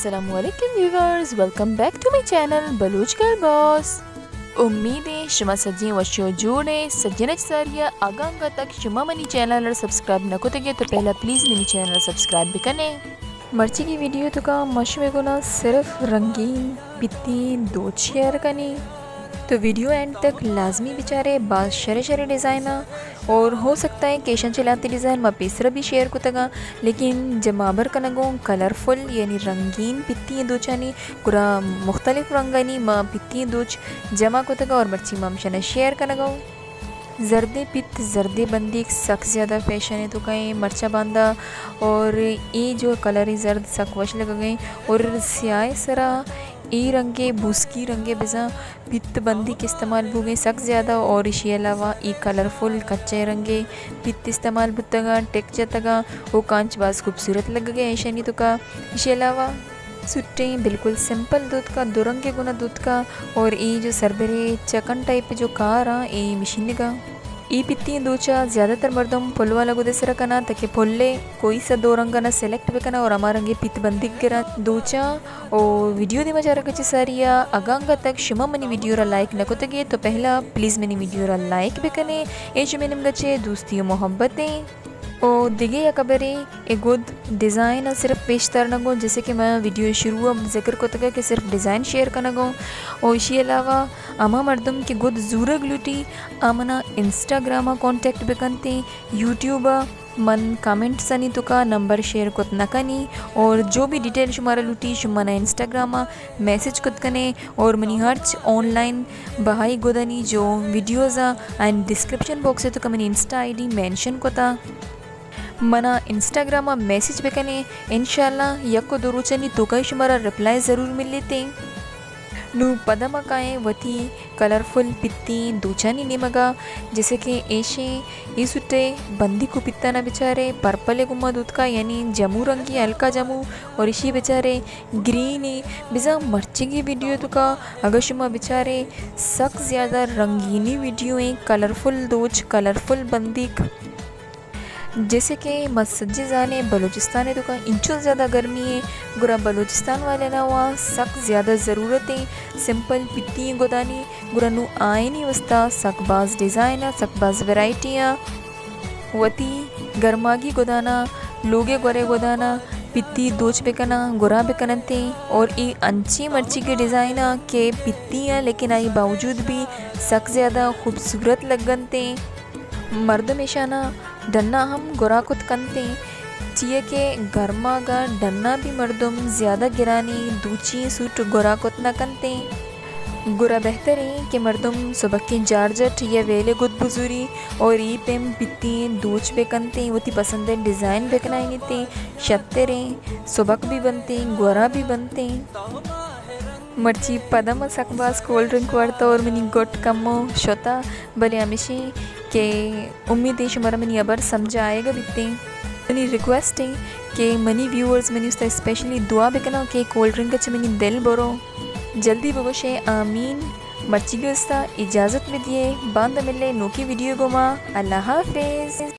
अस्सलामुअलैकुम viewers, welcome back to my channel Baloch girl boss. उम्मीद है शुमा सज्जी वशो जोड़े सज्जन सारिया आगांगा तक शुमा मनी चैनल सब्सक्राइब न कोते तो पहला प्लीज़ मनी चैनल सब्सक्राइब भी करने। मर्ची की वीडियो तो का मशमे को ना सिर्फ रंगीन पित्ती दो शेयर करनी, तो वीडियो एंड तक लाजमी बेचारे बाज शरे शरे डिज़ाइन और हो सकता है केशन चलाते डिज़ाइन मैं पेसरा भी शेयर को तगा, लेकिन जमाबर कनगो कलरफुल यानी रंगीन पित्ती दोचानी पूरा मुख्तलिफ रंगानी माँ पित्ती दोच जमा को तगा और मर्ची मामशना शेयर कनगो। जर्दे पित्त जर्दे बंदी सख्त ज़्यादा फैशन है तो कहीं मर्चा बांधा और ये जो कलर ही जर्द सक वश लग गए और स्याह सरा ई रंगे भूसकी रंगे बिजा पित्त बंदी के इस्तेमाल हो गए सख्त ज़्यादा और इसी अलावा ई कलरफुल कच्चे रंगे पित्त इस्तेमाल बुतगा टेक जतगा वो कांच बाज खूबसूरत लग गए ऐसा नहीं तो का। इसी अलावा सुट्टे बिल्कुल सिंपल दूध का दो रंग के गुना दूध का और ये जो सरबरे चकन टाइप जो कार ये मशीन का ई पित्ती दोचा ज़्यादातर मर्दम फुल वाला गुदेसरा कना ताकि फुल्ले कोई सा दो रंग ना सेलेक्ट भी करना और हमारा रंगे पित्त बंदी गिरा दोचा और वीडियो दी मजा रखा सारिया आगांगा तक शुमा मनी वीडियो रा लाइक न कोते तो पहला प्लीज़ मनी वीडियो रा लाइक भी करने ये जो मैंने गचे दोस्ती मोहब्बतें ओ दिगे या कबरे एक गुड डिज़ाइन सिर्फ पेश करना गो, जैसे कि मैं वीडियो शुरू अब जिक्र को तक कि सिर्फ डिज़ाइन शेयर करना गो और इसी अलावा आमा मर्दम के गुड जूरग लुटी आमना इंस्टाग्रामा कांटेक्ट भी करते यूट्यूब मन कमेंट सनी तो का नंबर शेयर कुत नकनी और जो भी डिटेल शुमारा लुटी शुमाना इंस्टाग्रामा मैसेज कुत कने और मनी हर्च ऑनलाइन बहाई गोदनी जो वीडियोज़ एंड डिस्क्रिप्शन बॉक्स है तो का मनी इंस्टा आईडी मेंशन कोता मना इंस्टाग्रामा मैसेज भी कने इंशाल्लाह यको दो रोचनी तो कई शुमारा रिप्लाई ज़रूर मिल लेते नू पदमा काएँ वती कलरफुल पित्ती दोचानी निमगा, जैसे कि ऐशे ये सुट्टे बंदी को पित्ता ना बेचारे पर्पल गुम्मा दूध का यानी जमू रंगी हल्का जमू और इसी बेचारे ग्रीन बिजा मर्ची की वीडियो तो का अगर शुमा बेचारे सख्त ज़्यादा रंगीनी वीडियो है कलरफुल दोच कलरफुल बंदिक, जैसे कि मस्जिद जाने बलूचिस्तान है तो का इंचों ज़्यादा गर्मी है गुरा बलूचिस्तान वाले ना वहाँ सख्त ज़्यादा ज़रूरत है सिंपल पित्ती गोदानी गुरा नू आए नहीं वस्ता सकबाज डिज़ाइन सकबाज वेराइटियाँ वती गर्मागी गोदाना लोगे गोरे गोदाना पित्ती दोच बेकना गुरा बेकनते और ये अंची मर्ची के डिज़ाइन के पित्ती हैं लेकिन आई बावजूद भी सख्त ज़्यादा खूबसूरत लगनते मर्द मेशाना डन्ना हम गुरा कुत कनते चिए के गर्मा गा डन्ना भी मर्दम ज़्यादा गिरानी दूची सूट गुरा कुत न कनते गुरा बेहतर है कि मर्दम सुबह के जारजट या वेले गुद बुजुरी और ई पेम पित्ती दूच पे कनते वो ती पसंद है डिज़ाइन बेकनाएंगे ते शत्तरे सुबक भी बनते गुरा भी बनते मर्ची पदम सकबाज कोल्ड ड्रिंक वार्ता और मनी गोट कमो शोता भले हमेशा के उम्मीद है शुमारा मनी अबर समझ आएगा बिकते मनी रिक्वेस्ट है कि मनी व्यूअर्स मनी उसका स्पेशली दुआ बेकना कि कोल्ड ड्रिंक अच्छे मनी दिल बोरो जल्दी बगोशे आमीन। मर्ची की उस्ता इजाज़त में दिए बांध मिले नोकी वीडियो गोमा अल्लाह हाफिज़।